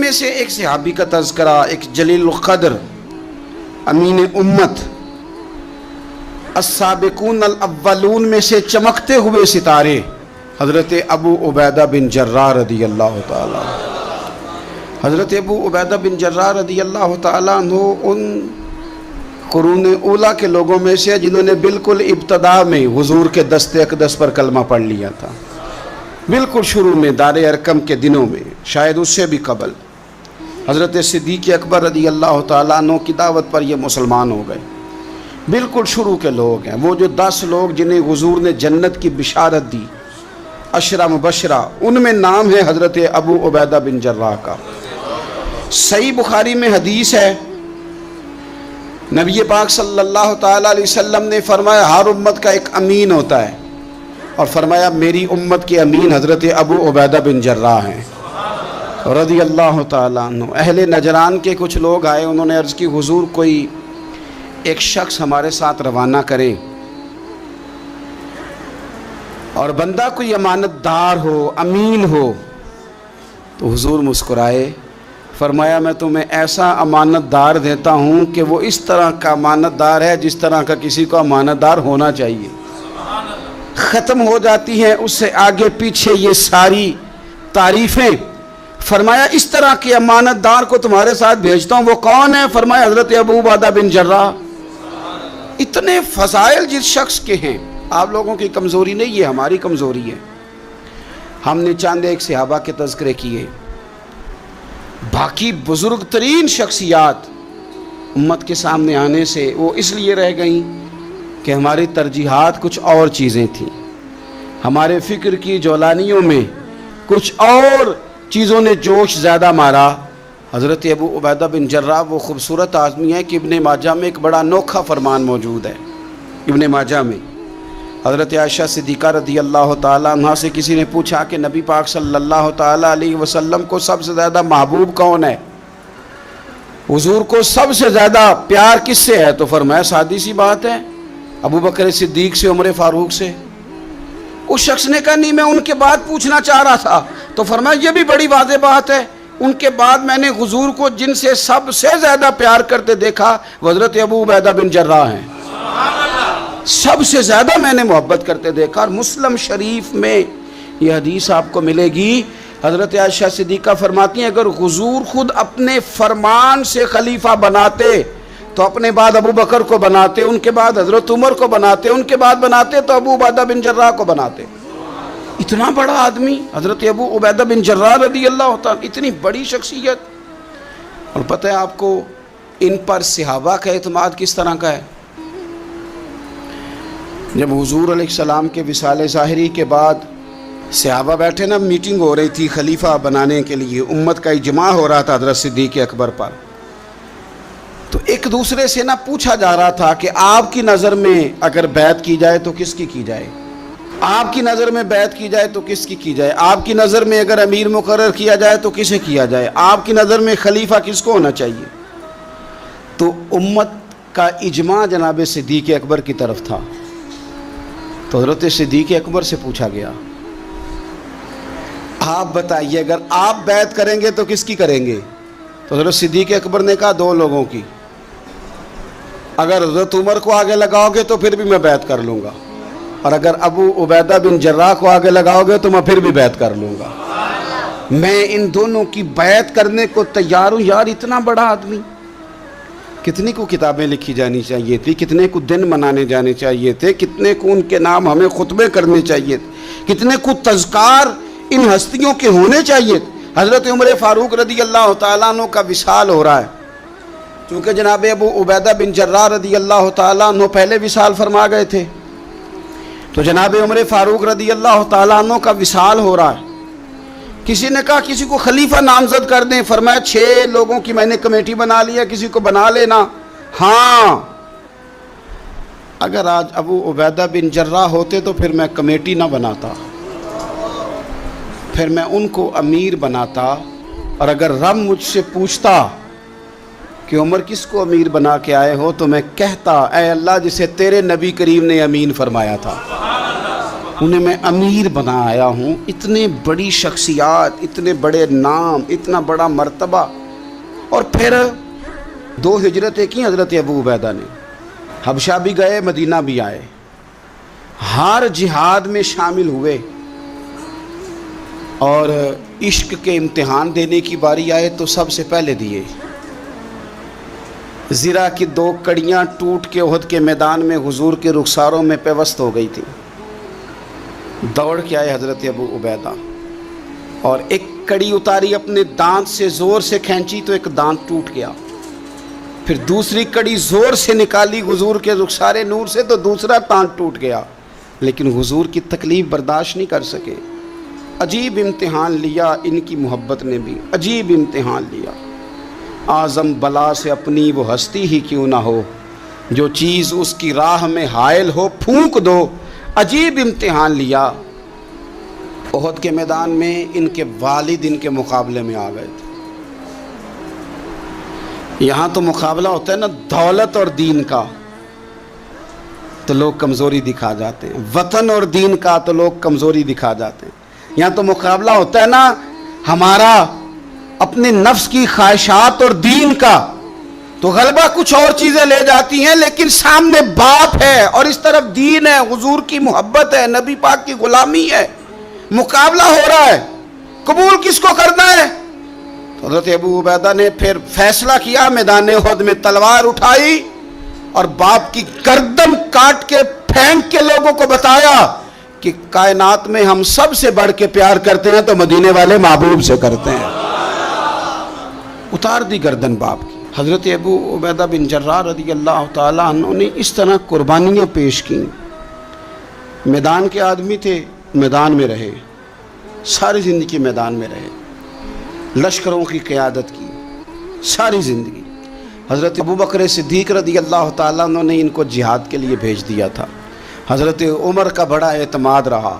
میں سے ایک صحابی کا تذکرہ، ایک جلیل القدر امین امت، السابقون الاولون میں سے چمکتے ہوئے ستارے حضرت ابو عبیدہ بن جراح رضی اللہ تعالیٰ۔ حضرت ابو عبیدہ بن جراح رضی اللہ تعالیٰ عنہ ان قرون اولیٰ کے لوگوں میں سے جنہوں نے بالکل ابتدا میں حضور کے دست اقدس پر کلمہ پڑھ لیا تھا، بالکل شروع میں دار ارقم کے دنوں میں، شاید اس سے بھی قبل۔ حضرت صدیق اکبر رضی اللہ تعالیٰ عنہ کی دعوت پر یہ مسلمان ہو گئے، بالکل شروع کے لوگ ہیں، وہ جو 10 لوگ جنہیں حضور نے جنت کی بشارت دی، 10 مبشرہ، ان میں نام ہے حضرت ابو عبیدہ بن جراح کا۔ صحیح بخاری میں حدیث ہے، نبی پاک صلی اللہ تعالیٰ علیہ وسلم نے فرمایا ہر امت کا ایک امین ہوتا ہے، اور فرمایا میری امت کے امین حضرت ابو عبیدہ بن جراح ہیں رضی اللہ تعالیٰ عنہ۔ اہل نجران کے کچھ لوگ آئے، انہوں نے عرض کی حضور کوئی ایک شخص ہمارے ساتھ روانہ کریں، اور بندہ کوئی امانت دار ہو، امین ہو۔ تو حضور مسکرائے، فرمایا میں تمہیں ایسا امانت دار دیتا ہوں کہ وہ اس طرح کا امانت دار ہے جس طرح کا کسی کو امانت دار ہونا چاہیے۔ ختم ہو جاتی ہیں اس سے آگے پیچھے یہ ساری تعریفیں۔ فرمایا اس طرح کے امانت دار کو تمہارے ساتھ بھیجتا ہوں، وہ کون ہے؟ فرمایا حضرت ابو عبیدہ بن جراح۔ اتنے فضائل جس شخص کے ہیں، آپ لوگوں کی کمزوری نہیں، یہ ہماری کمزوری ہے۔ ہم نے چاند ایک صحابہ کے تذکرے کیے، باقی بزرگ ترین شخصیات امت کے سامنے آنے سے وہ اس لیے رہ گئیں کہ ہماری ترجیحات کچھ اور چیزیں تھیں، ہمارے فکر کی جولانیوں میں کچھ اور چیزوں نے جوش زیادہ مارا۔ حضرت ابو عبیدہ بن جراح وہ خوبصورت آدمی ہے کہ ابن ماجہ میں ایک بڑا انوکھا فرمان موجود ہے۔ ابن ماجہ میں حضرت عائشہ صدیقہ رضی اللہ تعالیٰ عنہ سے کسی نے پوچھا کہ نبی پاک صلی اللہ تعالیٰ علیہ وسلم کو سب سے زیادہ محبوب کون ہے، حضور کو سب سے زیادہ پیار کس سے ہے؟ تو فرمایا سادی سی بات ہے، ابو بکر صدیق سے، عمر فاروق سے۔ اس شخص نے کہا نہیں، میں ان کے بعد پوچھنا چاہ رہا تھا۔ تو فرمایا یہ بھی بڑی واضح بات ہے، ان کے بعد میں نے حضور کو جن سے سب سے زیادہ پیار کرتے دیکھا وہ حضرت ابو عبیدہ بن جراح ہیں، سب سے زیادہ میں نے محبت کرتے دیکھا۔ اور مسلم شریف میں یہ حدیث آپ کو ملے گی، حضرت عائشہ صدیقہ فرماتی ہیں اگر حضور خود اپنے فرمان سے خلیفہ بناتے تو اپنے بعد ابو بکر کو بناتے، ان کے بعد حضرت عمر کو بناتے، ان کے بعد بناتے تو ابو عبیدہ بن جراح کو بناتے۔ اتنا بڑا آدمی حضرت ابو عبیدہ بن جراح رضی اللہ تعالیٰ، اتنی بڑی شخصیت۔ اور پتہ ہے آپ کو ان پر صحابہ کا اعتماد کس طرح کا ہے؟ جب حضور علیہ السلام کے وصال ظاہری کے بعد صحابہ بیٹھے نا، میٹنگ ہو رہی تھی خلیفہ بنانے کے لیے، امت کا اجماع ہو رہا تھا حضرت صدیق اکبر پر، تو ایک دوسرے سے نہ پوچھا جا رہا تھا کہ آپ کی نظر میں اگر بیعت کی جائے تو کس کی کی جائے، آپ کی نظر میں بیعت کی جائے تو کس کی کی جائے، آپ کی نظر میں اگر امیر مقرر کیا جائے تو کسے کیا جائے، آپ کی نظر میں خلیفہ کس کو ہونا چاہیے؟ تو امت کا اجماع جناب صدیق اکبر کی طرف تھا۔ تو حضرت صدیق اکبر سے پوچھا گیا آپ بتائیے اگر آپ بیعت کریں گے تو کس کی کریں گے؟ تو حضرت صدیق اکبر نے کہا 2 لوگوں کی، اگر حضرت عمر کو آگے لگاؤ گے تو پھر بھی میں بیعت کر لوں گا، اور اگر ابو عبیدہ بن جراح کو آگے لگاؤ گے تو میں پھر بھی بیعت کر لوں گا، میں ان دونوں کی بیعت کرنے کو تیار ہوں۔ یار اتنا بڑا آدمی، کتنی کو کتابیں لکھی جانی چاہیے تھی، کتنے کو دن منانے جانے چاہیے تھے، کتنے کو ان کے نام ہمیں خطبے کرنے چاہیے تھے، کتنے کو تذکار ان ہستیوں کے ہونے چاہیے تھے۔ حضرت عمر فاروق رضی اللہ تعالیٰ عنہ کا وصال ہو رہا ہے، چونکہ جناب ابو عبیدہ بن جراح رضی اللہ تعالیٰ عنہ پہلے وصال فرما گئے تھے، تو جناب عمر فاروق رضی اللہ تعالیٰ عنہ کا وصال ہو رہا ہے۔ کسی نے کہا کسی کو خلیفہ نامزد کر دیں، فرمایا 6 لوگوں کی میں نے کمیٹی بنا لی ہے، کسی کو بنا لینا۔ ہاں اگر آج ابو عبیدہ بن جراح ہوتے تو پھر میں کمیٹی نہ بناتا، پھر میں ان کو امیر بناتا، اور اگر رب مجھ سے پوچھتا کہ عمر کس کو امیر بنا کے آئے ہو تو میں کہتا اے اللہ جسے تیرے نبی کریم نے امین فرمایا تھا۔ انہیں میں امیر بنا آیا ہوں. اتنے بڑی شخصیات، اتنے بڑے نام، اتنا بڑا مرتبہ. اور پھر 2 ہجرتیں کی حضرت ابو عبیدہ نے. حبشہ بھی گئے، مدینہ بھی آئے، ہر جہاد میں شامل ہوئے. اور عشق کے امتحان دینے کی باری آئے تو سب سے پہلے دیے. زرہ کی 2 کڑیاں ٹوٹ کے احد کے میدان میں حضور کے رخساروں میں پیوست ہو گئی تھی. دوڑ کے آئے حضرت ابو عبیدہ اور ایک کڑی اتاری، اپنے دانت سے زور سے کھینچی تو ایک دانت ٹوٹ گیا. پھر دوسری کڑی زور سے نکالی حضور کے رخسار نور سے تو دوسرا دانت ٹوٹ گیا. لیکن حضور کی تکلیف برداشت نہیں کر سکے. عجیب امتحان لیا ان کی محبت نے بھی، عجیب امتحان لیا. اعظم بلا سے اپنی وہ ہستی ہی کیوں نہ ہو، جو چیز اس کی راہ میں حائل ہو پھونک دو. عجیب امتحان لیا. احد کے میدان میں ان کے والد ان کے مقابلے میں آ گئے تھے. یہاں تو مقابلہ ہوتا ہے نا دولت اور دین کا، تو لوگ کمزوری دکھا جاتے ہیں. وطن اور دین کا تو لوگ کمزوری دکھا جاتے ہیں. یہاں تو مقابلہ ہوتا ہے نا ہمارا اپنے نفس کی خواہشات اور دین کا، تو غلبہ کچھ اور چیزیں لے جاتی ہیں، لیکن سامنے باپ ہے اور اس طرف دین ہے، حضور کی محبت ہے، نبی پاک کی غلامی ہے. مقابلہ ہو رہا ہے، قبول کس کو کرنا ہے؟ تو حضرت ابو عبیدہ نے پھر فیصلہ کیا، میدان احد میں تلوار اٹھائی اور باپ کی گردن کاٹ کے پھینک کے لوگوں کو بتایا کہ کائنات میں ہم سب سے بڑھ کے پیار کرتے ہیں تو مدینے والے محبوب سے کرتے ہیں. اتار دی گردن باپ کی. حضرت ابو عبیدہ بن جراح رضی اللہ تعالیٰ عنہ نے اس طرح قربانیاں پیش کیں. میدان کے آدمی تھے، میدان میں رہے، ساری زندگی میدان میں رہے، لشکروں کی قیادت کی ساری زندگی. حضرت ابوبکر صدیق رضی اللہ تعالیٰ عنہ نے ان کو جہاد کے لیے بھیج دیا تھا. حضرت عمر کا بڑا اعتماد رہا.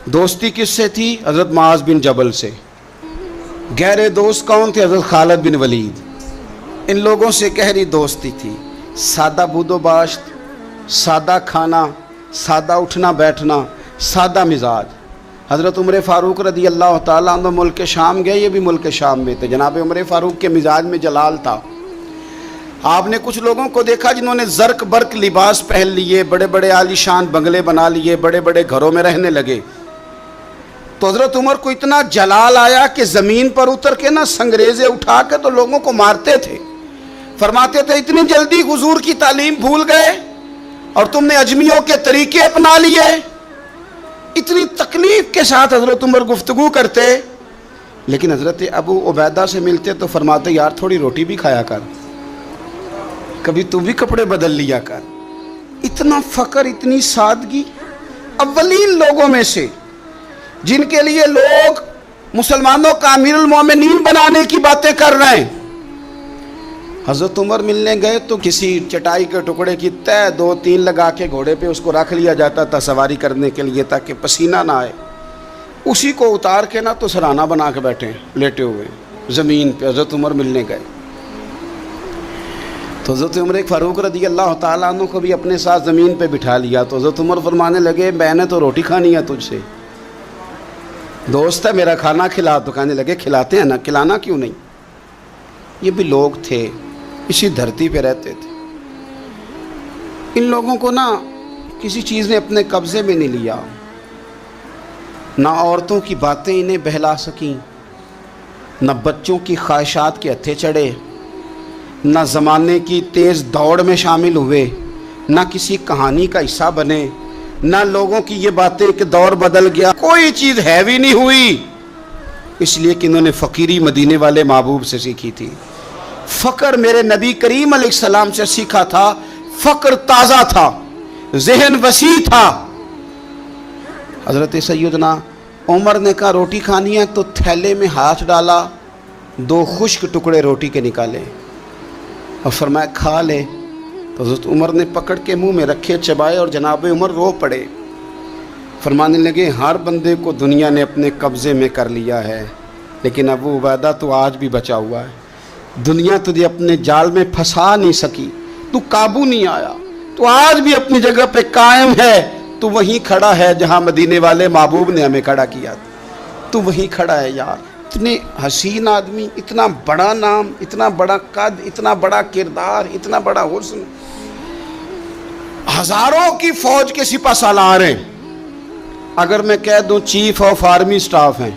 دوستی کس سے تھی؟ حضرت معاذ بن جبل سے. گہرے دوست کون تھے؟ حضرت خالد بن ولید. ان لوگوں سے گہری دوستی تھی. سادہ بود و باشت، سادہ کھانا، سادہ اٹھنا بیٹھنا، سادہ مزاج. حضرت عمر فاروق رضی اللہ تعالیٰ عنہ ملک شام گئے، یہ بھی ملک شام میں تھے. جناب عمر فاروق کے مزاج میں جلال تھا. آپ نے کچھ لوگوں کو دیکھا جنہوں نے زرق برق لباس پہن لیے، بڑے بڑے عالی شان بنگلے بنا لیے، بڑے بڑے گھروں میں رہنے لگے. تو حضرت عمر کو اتنا جلال آیا کہ زمین پر اتر کے نا سنگریزے اٹھا کے تو لوگوں کو مارتے تھے. فرماتے تھے اتنی جلدی حضور کی تعلیم بھول گئے اور تم نے اجمیوں کے طریقے اپنا لیے. اتنی تکلیف کے ساتھ حضرت عمر گفتگو کرتے، لیکن حضرت ابو عبیدہ سے ملتے تو فرماتے یار تھوڑی روٹی بھی کھایا کر، کبھی تو بھی کپڑے بدل لیا کر. اتنا فقر، اتنی سادگی. اولین لوگوں میں سے جن کے لیے لوگ مسلمانوں کا امیر المومنین بنانے کی باتیں کر رہے ہیں. حضرت عمر ملنے گئے تو کسی چٹائی کے ٹکڑے کی تہ 2-3 لگا کے گھوڑے پہ اس کو رکھ لیا جاتا تھا سواری کرنے کے لیے تاکہ پسینہ نہ آئے. اسی کو اتار کے نا تو سرانہ بنا کے بیٹھے لیٹے ہوئے زمین پہ. حضرت عمر ملنے گئے تو حضرت عمر فاروق رضی اللہ تعالیٰ عنہ کو بھی اپنے ساتھ زمین پہ بٹھا لیا. تو حضرت عمر فرمانے لگے میں نے تو روٹی کھانی ہے تجھ سے، دوست ہے میرا، کھانا کھلا. تو کہنے لگے کھلاتے ہیں نا، کھلانا کیوں نہیں. یہ بھی لوگ تھے، اسی دھرتی پہ رہتے تھے. ان لوگوں کو نا کسی چیز نے اپنے قبضے میں نہیں لیا. نہ عورتوں کی باتیں انہیں بہلا سکیں، نہ بچوں کی خواہشات کے ہتھے چڑھے، نہ زمانے کی تیز دوڑ میں شامل ہوئے، نہ کسی کہانی کا حصہ بنے، نہ لوگوں کی یہ باتیں کہ دور بدل گیا، کوئی چیز ہیوی نہیں ہوئی. اس لیے کہ انہوں نے فقیری مدینے والے محبوب سے سیکھی تھی. فقر میرے نبی کریم علیہ السلام سے سیکھا تھا. فقر تازہ تھا، ذہن وسیع تھا. حضرت سیدنا عمر نے کہا روٹی کھانی ہے تو تھیلے میں ہاتھ ڈالا، 2 خشک ٹکڑے روٹی کے نکالے اور فرمایا کھا لے. تو حضرت عمر نے پکڑ کے منہ میں رکھے، چبائے اور جناب عمر رو پڑے. فرمانے لگے ہر بندے کو دنیا نے اپنے قبضے میں کر لیا ہے، لیکن ابو عبیدہ تو آج بھی بچا ہوا ہے. دنیا تجھے اپنے جال میں پھنسا نہیں سکی، تو قابو نہیں آیا، تو آج بھی اپنی جگہ پہ قائم ہے. تو وہیں کھڑا ہے جہاں مدینے والے محبوب نے ہمیں کھڑا کیا، تو وہیں کھڑا ہے یار۔ اتنے حسین آدمی، اتنا بڑا نام، اتنا بڑا قد، اتنا بڑا کردار، اتنا بڑا حسن، ہزاروں کی فوج کے سپہ سالار ہیں۔ اگر میں کہہ دوں چیف آف آرمی سٹاف ہیں،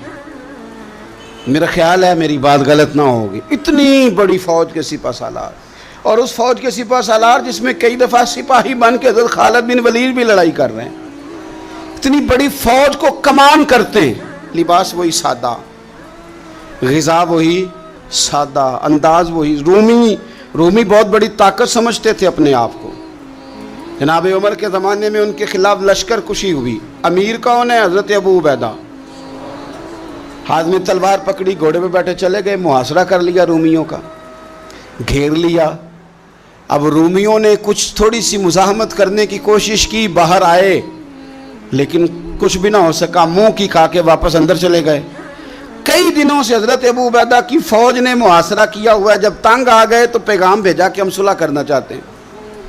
میرا خیال ہے میری بات غلط نہ ہوگی، اتنی بڑی فوج کے سپہ سالار، اور اس فوج کے سپہ سالار جس میں کئی دفعہ سپاہی بن کے حضرت خالد بن ولید بھی لڑائی کر رہے ہیں، اتنی بڑی فوج کو کمان کرتے ہیں، لباس وہی سادہ، غذا وہی سادہ، انداز وہی۔ رومی بہت بڑی طاقت سمجھتے تھے اپنے آپ کو۔ جناب عمر کے زمانے میں ان کے خلاف لشکر کشی ہوئی، امیر کون ہے؟ حضرت ابو عبیدہ۔ ہاتھ میں تلوار پکڑی، گھوڑے پہ بیٹھے چلے گئے، محاصرہ کر لیا رومیوں کا، گھیر لیا۔ اب رومیوں نے کچھ تھوڑی سی مزاحمت کرنے کی کوشش کی، باہر آئے، لیکن کچھ بھی نہ ہو سکا، منہ کی کھا کے واپس اندر چلے گئے۔ کئی دنوں سے حضرت ابو عبیدہ کی فوج نے محاصرہ کیا ہوا ہے، جب تنگ آ گئے تو پیغام بھیجا کہ ہم صلح کرنا چاہتے ہیں۔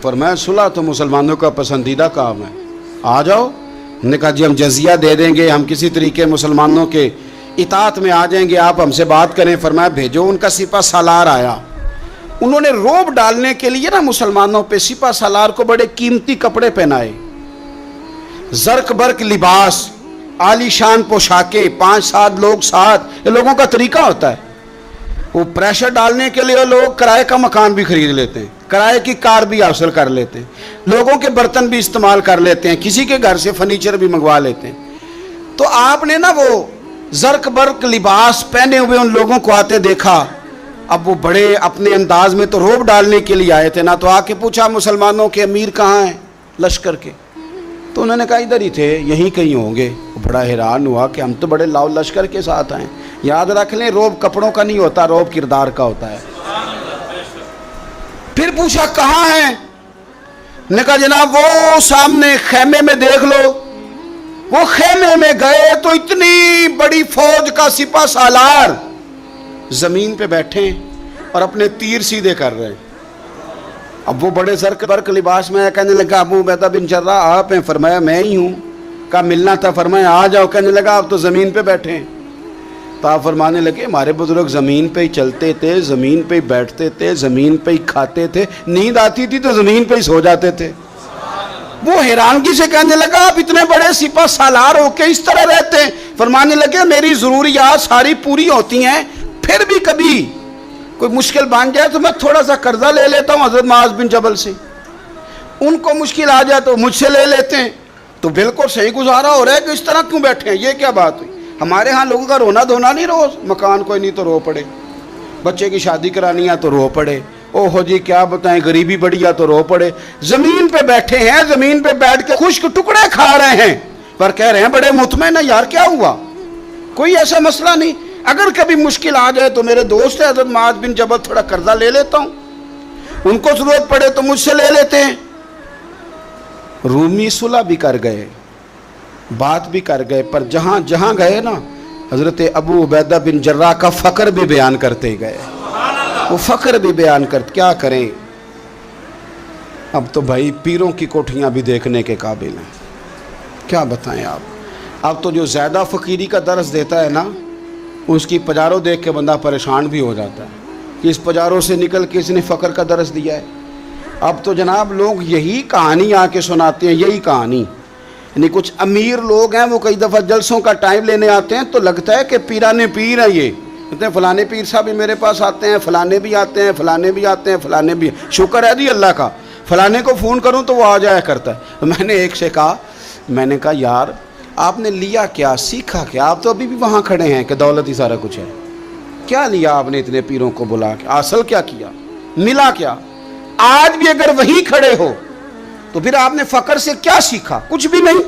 فرمایا صلح تو مسلمانوں کا پسندیدہ کام ہے، آ جاؤ۔ انہوں نے کہا جی ہم جزیہ دے دیں گے، ہم کسی طریقے مسلمانوں کے اطاعت میں آ جائیں گے، آپ ہم سے بات کریں۔ فرمایا بھیجو۔ ان کا سپہ سالار آیا، انہوں نے روب ڈالنے کے لیے نا مسلمانوں پہ سپہ سالار کو بڑے قیمتی کپڑے پہنائے، زرق برق لباس، عالی شان پوشاکیں، 5-7 لوگ ساتھ، یہ لوگوں کا طریقہ ہوتا ہے۔ وہ پریشر ڈالنے کے لیے لوگ کرائے کا مکان بھی خرید لیتے ہیں، کرائے کی کار بھی حاصل کر لیتے ہیں، لوگوں کے برتن بھی استعمال کر لیتے ہیں، کسی کے گھر سے فرنیچر بھی منگوا لیتے ہیں۔ تو آپ نے نا وہ زرق برق لباس پہنے ہوئے ان لوگوں کو آتے دیکھا۔ اب وہ بڑے اپنے انداز میں تو روب ڈالنے کے لیے آئے تھے نا، تو آ کے پوچھا مسلمانوں کے امیر کہاں ہیں لشکر کے؟ تو انہوں نے کہا ادھر ہی تھے، یہیں کہیں ہوں گے۔ بڑا حیران ہوا کہ ہم تو بڑے لاؤ لشکر کے ساتھ آئے۔ یاد رکھ لیں روب کپڑوں کا نہیں ہوتا، روب کردار کا ہوتا ہے۔ پھر پوچھا کہاں ہیں؟ نے کہا جناب وہ سامنے خیمے میں دیکھ لو۔ وہ خیمے میں گئے تو اتنی بڑی فوج کا سپہ سالار زمین پہ بیٹھے اور اپنے تیر سیدھے کر رہے ہیں۔ اب وہ بڑے زرق برق لباس میں کہنے لگا ابو عبیدہ بن جراح آپ ہیں؟ فرمایا میں ہی ہوں۔ کہا ملنا تھا؟ فرمایا آ جاؤ۔ کہنے لگا آپ تو زمین پہ بیٹھے ہیں۔ تو آپ فرمانے لگے ہمارے بزرگ زمین پہ ہی چلتے تھے، زمین پہ ہی بیٹھتے تھے، زمین پہ ہی کھاتے تھے، نیند آتی تھی تو زمین پہ ہی سو جاتے تھے۔ وہ حیرانگی سے کہنے لگا آپ اتنے بڑے سپہ سالار ہو کے اس طرح رہتے ہیں؟ فرمانے لگے میری ضروریات ساری پوری ہوتی ہیں، پھر بھی کبھی کوئی مشکل بن جائے تو میں تھوڑا سا قرضہ لے لیتا ہوں حضرت معاذ بن جبل سے، ان کو مشکل آ جائے تو مجھ سے لے لیتے ہیں۔ تو بالکل صحیح گزارا ہو رہا ہے کہ اس طرح کیوں بیٹھے ہیں، یہ کیا بات ہوئی؟ ہمارے ہاں لوگوں کا رونا دھونا نہیں، روز مکان کوئی نہیں تو رو پڑے، بچے کی شادی کرانی ہے تو رو پڑے، او ہو جی کیا بتائیں غریبی بڑی ہے تو رو پڑے۔ زمین پہ بیٹھے ہیں، زمین پہ بیٹھ کے خشک ٹکڑے کھا رہے ہیں، پر کہہ رہے ہیں بڑے مطمئن ہیں یار کیا ہوا، کوئی ایسا مسئلہ نہیں، اگر کبھی مشکل آ جائے تو میرے دوست ہے حضرت معاذ بن جبل تھوڑا قرضہ لے لیتا ہوں، ان کو ضرورت پڑے تو مجھ سے لے لیتے ہیں۔ رومی صلح بھی کر گئے، بات بھی کر گئے، پر جہاں جہاں گئے نا حضرت ابو عبیدہ بن جراح کا فقر بھی بیان کرتے گئے، وہ فقر بھی بیان کرتے۔ کیا کریں، اب تو بھائی پیروں کی کوٹھیاں بھی دیکھنے کے قابل ہیں، کیا بتائیں آپ۔ اب تو جو زیادہ فقیری کا درس دیتا ہے نا اس کی پجاروں دیکھ کے بندہ پریشان بھی ہو جاتا ہے کہ اس پجاروں سے نکل کے اس نے فقر کا درس دیا ہے۔ اب تو جناب لوگ یہی کہانی آ کے سناتے ہیں، یہی کہانی، یعنی کچھ امیر لوگ ہیں وہ کئی دفعہ جلسوں کا ٹائم لینے آتے ہیں تو لگتا ہے کہ پیرانے پیر ہیں، یہ کہتے ہیں فلانے پیر صاحب بھی میرے پاس آتے ہیں، فلانے بھی آتے ہیں، فلانے بھی آتے ہیں، فلانے بھی، شکر ہے جی اللہ کا، فلانے کو فون کروں تو وہ آ جایا کرتا ہے۔ میں نے ایک سے کہا، میں نے کہا یار آپ نے لیا کیا، سیکھا کیا؟ آپ تو ابھی بھی وہاں کھڑے ہیں کہ دولت ہی سارا کچھ ہے، کیا لیا آپ نے اتنے پیروں کو بلا کے، اصل کیا کیا، ملا کیا؟ آج بھی اگر وہیں کھڑے ہو تو پھر آپ نے فقر سے کیا سیکھا؟ کچھ بھی نہیں۔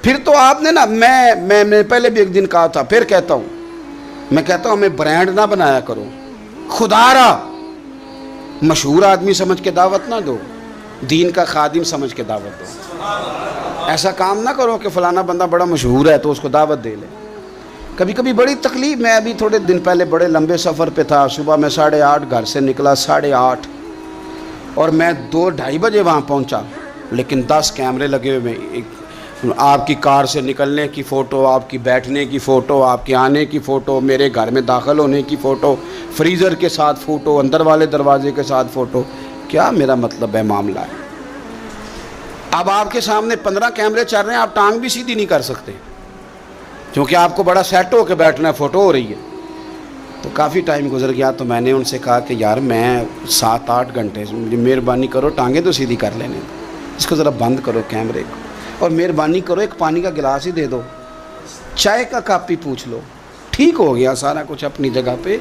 پھر تو آپ نے نا میں پہلے بھی ایک دن کہا تھا، پھر کہتا ہوں، میں کہتا ہوں ہمیں برانڈ نہ بنایا کرو، خدا را مشہور آدمی سمجھ کے دعوت نہ دو، دین کا خادم سمجھ کے دعوت دو۔ ایسا کام نہ کرو کہ فلانا بندہ بڑا مشہور ہے تو اس کو دعوت دے لے۔ کبھی کبھی بڑی تکلیف، میں ابھی تھوڑے دن پہلے بڑے لمبے سفر پہ تھا، صبح میں 8:30 گھر سے نکلا، 8:30 اور میں 2-2:30 بجے وہاں پہنچا، لیکن 10 کیمرے لگے ہوئے، آپ کی کار سے نکلنے کی فوٹو، آپ کی بیٹھنے کی فوٹو، آپ کے آنے کی فوٹو، میرے گھر میں داخل ہونے کی فوٹو، فریزر کے ساتھ فوٹو، اندر والے دروازے کے ساتھ فوٹو. کیا میرا مطلب ہے معاملہ ہے. اب آپ کے سامنے 15 کیمرے چل رہے ہیں، آپ ٹانگ بھی سیدھی نہیں کر سکتے کیونکہ آپ کو بڑا سیٹ ہو کے بیٹھنا ہے، فوٹو ہو رہی ہے. تو کافی ٹائم گزر گیا تو میں نے ان سے کہا کہ یار میں 7-8 گھنٹے مجھے مہربانی کرو ٹانگیں تو سیدھی کر لینے، اس کو ذرا بند کرو کیمرے کو، اور مہربانی کرو ایک پانی کا گلاس ہی دے دو، چائے کا کپ ہی پوچھ لو. ٹھیک ہو گیا سارا کچھ اپنی جگہ پہ.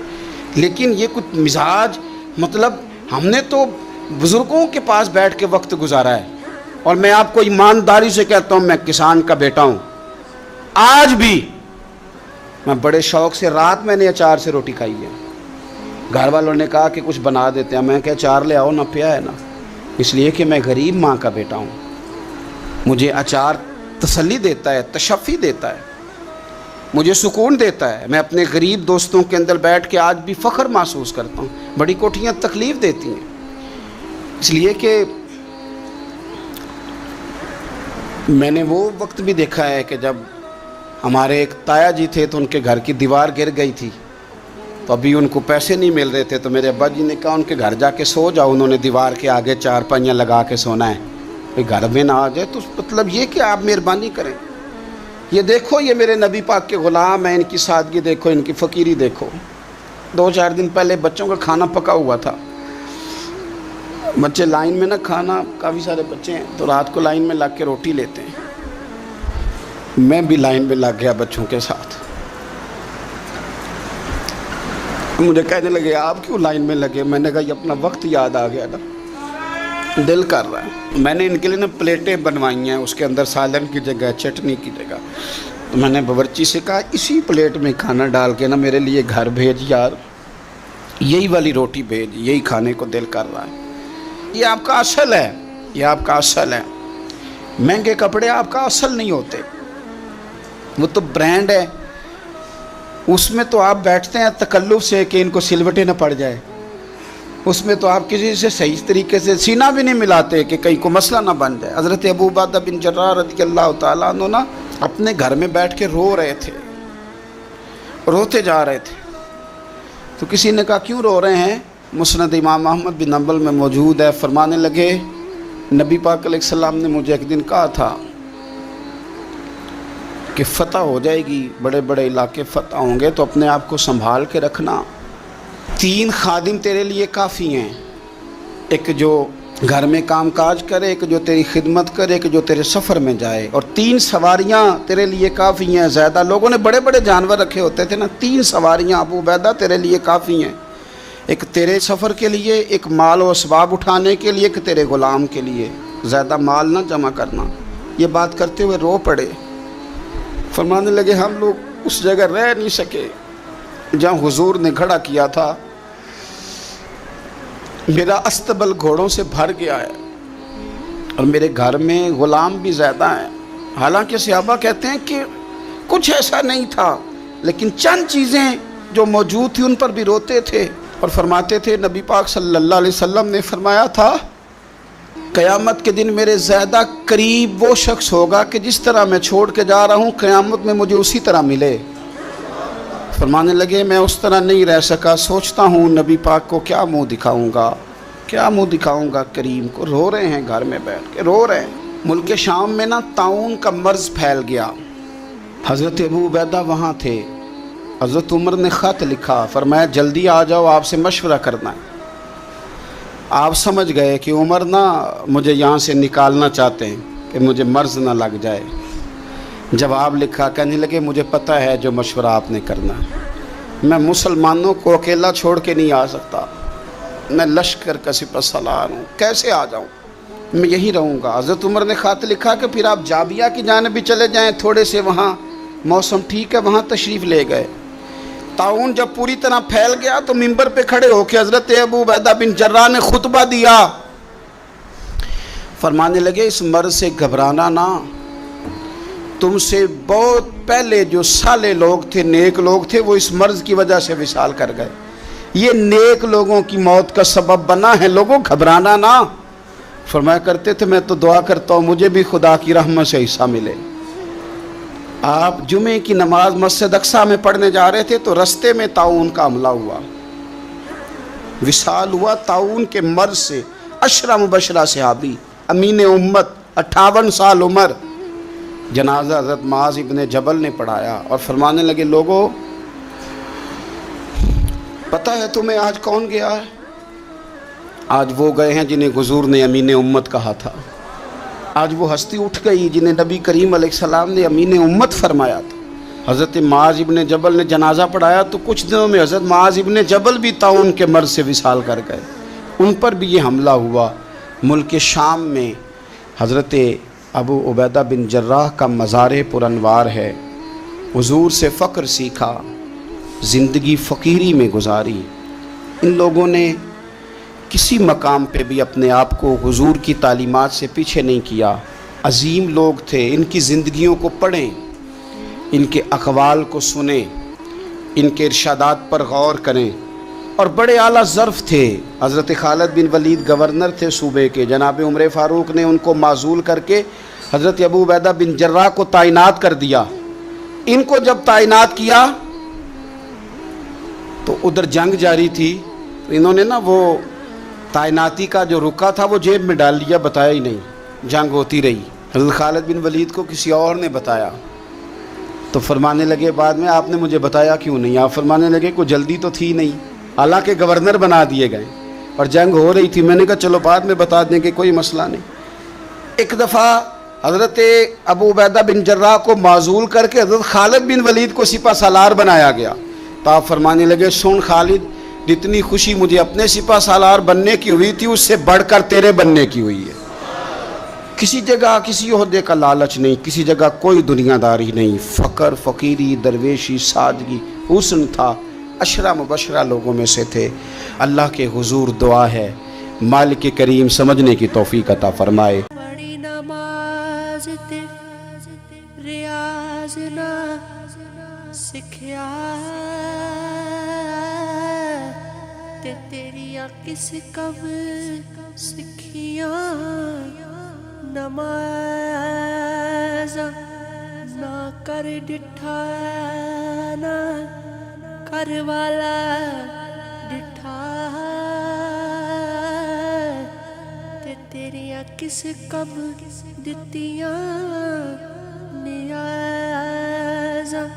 لیکن یہ کچھ مزاج، مطلب ہم نے تو بزرگوں کے پاس بیٹھ کے وقت گزارا ہے. اور میں آپ کو ایمانداری سے کہتا ہوں، میں کسان کا بیٹا ہوں. آج بھی میں بڑے شوق سے، رات میں نے اچار سے روٹی کھائی ہے. گھر والوں نے کہا کہ کچھ بنا دیتے ہیں، میں کہا اچار لے آؤ نہ، پیا ہے نا. اس لیے کہ میں غریب ماں کا بیٹا ہوں. مجھے اچار تسلی دیتا ہے، تشفی دیتا ہے، مجھے سکون دیتا ہے. میں اپنے غریب دوستوں کے اندر بیٹھ کے آج بھی فخر محسوس کرتا ہوں. بڑی کوٹھیاں تکلیف دیتی ہیں، اس لیے کہ میں نے وہ وقت بھی دیکھا ہے کہ جب ہمارے ایک تایا جی تھے تو ان کے گھر کی دیوار گر گئی تھی، تو ابھی ان کو پیسے نہیں مل رہے تھے، تو میرے ابا جی نے کہا ان کے گھر جا کے سو جاؤ. انہوں نے دیوار کے آگے 4 پائیاں لگا کے سونا ہے، کوئی گھر میں نہ آ جائے. تو مطلب یہ کہ آپ مہربانی کریں. یہ دیکھو، یہ میرے نبی پاک کے غلام ہیں، ان کی سادگی دیکھو، ان کی فقیری دیکھو. 2-4 دن پہلے بچوں کا کھانا پکا ہوا تھا، بچے لائن میں نہ، کھانا کافی سارے بچے ہیں تو رات کو لائن میں لگ کے روٹی لیتے ہیں. میں بھی لائن میں لگ گیا بچوں کے ساتھ. مجھے کہنے لگے آپ کیوں لائن میں لگے؟ میں نے کہا یہ اپنا وقت یاد آ گیا نا، دل کر رہا ہے. میں نے ان کے لیے نا پلیٹیں بنوائی ہیں، اس کے اندر سالن کی جگہ چٹنی کی جگہ. تو میں نے باورچی سے کہا اسی پلیٹ میں کھانا ڈال کے نا میرے لیے گھر بھیج یار، یہی والی روٹی بھیج، یہی کھانے کو دل کر رہا ہے. یہ آپ کا اصل ہے، یہ آپ کا اصل ہے. مہنگے کپڑے آپ کا اصل نہیں ہوتے، وہ تو برانڈ ہے. اس میں تو آپ بیٹھتے ہیں تکلف سے کہ ان کو سلوٹیں نہ پڑ جائے. اس میں تو آپ کسی سے صحیح طریقے سے سینہ بھی نہیں ملاتے کہ کہیں کو مسئلہ نہ بن جائے. حضرت ابو عبیدہ بن جراح رضی اللہ تعالیٰ عنہ نا اپنے گھر میں بیٹھ کے رو رہے تھے، روتے جا رہے تھے. تو کسی نے کہا کیوں رو رہے ہیں؟ مسند امام احمد بن حنبل میں موجود ہے. فرمانے لگے نبی پاک علیہ السلام نے مجھے ایک دن کہا تھا کہ فتح ہو جائے گی، بڑے بڑے علاقے فتح ہوں گے، تو اپنے آپ کو سنبھال کے رکھنا. 3 خادم تیرے لیے کافی ہیں، ایک جو گھر میں کام کاج کرے، ایک جو تیری خدمت کرے، ایک جو تیرے سفر میں جائے، اور 3 سواریاں تیرے لیے کافی ہیں. زیادہ لوگوں نے بڑے بڑے جانور رکھے ہوتے تھے نا، 3 سواریاں ابو عبیدہ تیرے لیے کافی ہیں. ایک تیرے سفر کے لیے، ایک مال و اسباب اٹھانے کے لیے، ایک تیرے غلام کے لیے. زیادہ مال نہ جمع کرنا. یہ بات کرتے ہوئے رو پڑے. فرمانے لگے ہم لوگ اس جگہ رہ نہیں سکے جہاں حضور نے کھڑا کیا تھا. میرا استبل گھوڑوں سے بھر گیا ہے اور میرے گھر میں غلام بھی زیادہ ہیں. حالانکہ صحابہ کہتے ہیں کہ کچھ ایسا نہیں تھا، لیکن چند چیزیں جو موجود تھی ان پر بھی روتے تھے. اور فرماتے تھے نبی پاک صلی اللہ علیہ وسلم نے فرمایا تھا قیامت کے دن میرے زیادہ قریب وہ شخص ہوگا کہ جس طرح میں چھوڑ کے جا رہا ہوں قیامت میں مجھے اسی طرح ملے. فرمانے لگے میں اس طرح نہیں رہ سکا، سوچتا ہوں نبی پاک کو کیا منہ دکھاؤں گا، کیا منہ دکھاؤں گا کریم کو. رو رہے ہیں گھر میں بیٹھ کے، رو رہے ہیں. ملک شام میں نا طاعون کا مرض پھیل گیا. حضرت ابو عبیدہ وہاں تھے. حضرت عمر نے خط لکھا، فرمایا جلدی آ جاؤ، آپ سے مشورہ کرنا ہے. آپ سمجھ گئے کہ عمر نا مجھے یہاں سے نکالنا چاہتے ہیں کہ مجھے مرض نہ لگ جائے. جواب لکھا، کہنے لگے مجھے پتہ ہے جو مشورہ آپ نے کرنا، میں مسلمانوں کو اکیلا چھوڑ کے نہیں آ سکتا، میں لشکر کا سپہ سالار ہوں، کیسے آ جاؤں، میں یہیں رہوں گا. حضرت عمر نے خط لکھا کہ پھر آپ جابیہ کی جانب بھی چلے جائیں، تھوڑے سے وہاں موسم ٹھیک ہے، وہاں تشریف لے گئے. طاعون جب پوری طرح پھیل گیا تو منبر پہ کھڑے ہو کے حضرت ابو عبیدہ بن جراح نے خطبہ دیا. فرمانے لگے اس مرض سے گھبرانا نہ، تم سے بہت پہلے جو صالح لوگ تھے، نیک لوگ تھے، وہ اس مرض کی وجہ سے وصال کر گئے. یہ نیک لوگوں کی موت کا سبب بنا ہے، لوگوں گھبرانا نہ. فرمایا کرتے تھے میں تو دعا کرتا ہوں مجھے بھی خدا کی رحمت سے حصہ ملے. آپ جمعے کی نماز مسجد اقصیٰ میں پڑھنے جا رہے تھے تو رستے میں طاعون کا حملہ ہوا، وصال ہوا طاعون کے مرض سے۔ عشرہ مبشرہ صحابی، امین امت، 58 سال عمر، جنازہ حضرت معاذ ابن جبل نے پڑھایا اور فرمانے لگے لوگوں پتہ ہے تمہیں آج کون گیا ہے؟ آج وہ گئے ہیں جنہیں حضور نے امین امت کہا تھا، آج وہ ہستی اٹھ گئی جنہیں نبی کریم علیہ السلام نے امین امت فرمایا تھا۔ حضرت معاذ ابن جبل نے جنازہ پڑھایا تو کچھ دنوں میں حضرت معاذ ابن جبل بھی طاعون کے مرض سے وصال کر گئے، ان پر بھی یہ حملہ ہوا۔ ملک شام میں حضرت ابو عبیدہ بن جراح کا مزار پر انوار ہے، حضور سے فقر سیکھا، زندگی فقیری میں گزاری۔ ان لوگوں نے کسی مقام پہ بھی اپنے آپ کو حضور کی تعلیمات سے پیچھے نہیں کیا، عظیم لوگ تھے۔ ان کی زندگیوں کو پڑھیں، ان کے اقوال کو سنیں، ان کے ارشادات پر غور کریں، اور بڑے اعلیٰ ظرف تھے۔ حضرت خالد بن ولید گورنر تھے صوبے کے، جناب عمر فاروق نے ان کو معزول کر کے حضرت ابو عبیدہ بن جراح کو تعینات کر دیا۔ ان کو جب تعینات کیا تو ادھر جنگ جاری تھی، تو انہوں نے وہ تعیناتی کا جو رکا تھا وہ جیب میں ڈال لیا، بتایا ہی نہیں، جنگ ہوتی رہی۔ حضرت خالد بن ولید کو کسی اور نے بتایا تو فرمانے لگے بعد میں آپ نے مجھے بتایا کیوں نہیں؟ آپ فرمانے لگے کوئی جلدی تو تھی نہیں، حالانکہ گورنر بنا دیے گئے اور جنگ ہو رہی تھی، میں نے کہا چلو بعد میں بتا دیں گے، کوئی مسئلہ نہیں۔ ایک دفعہ حضرت ابو عبیدہ بن جراح کو معزول کر کے حضرت خالد بن ولید کو سپہ سالار بنایا گیا، تو آپ فرمانے لگے سن خالد، جتنی خوشی مجھے اپنے سپہ سالار بننے کی ہوئی تھی اس سے بڑھ کر تیرے بننے کی ہوئی ہے۔ کسی جگہ کسی عہدے کا لالچ نہیں، کسی جگہ کوئی دنیا داری نہیں، فقر، فقیری، درویشی، سادگی، حسن تھا۔ عشرہ مبشرہ لوگوں میں سے تھے۔ اللہ کے حضور دعا ہے مالک کریم سمجھنے کی توفیق عطا فرمائے۔ بڑی نماز تے ریاض نہ سکھیا تے تیریاں کس کم سکھیاں، نماز نہ کر ڈٹھا نہ کر والا ڈٹھا تے تیریاں کس کم دتیاں نیازاں۔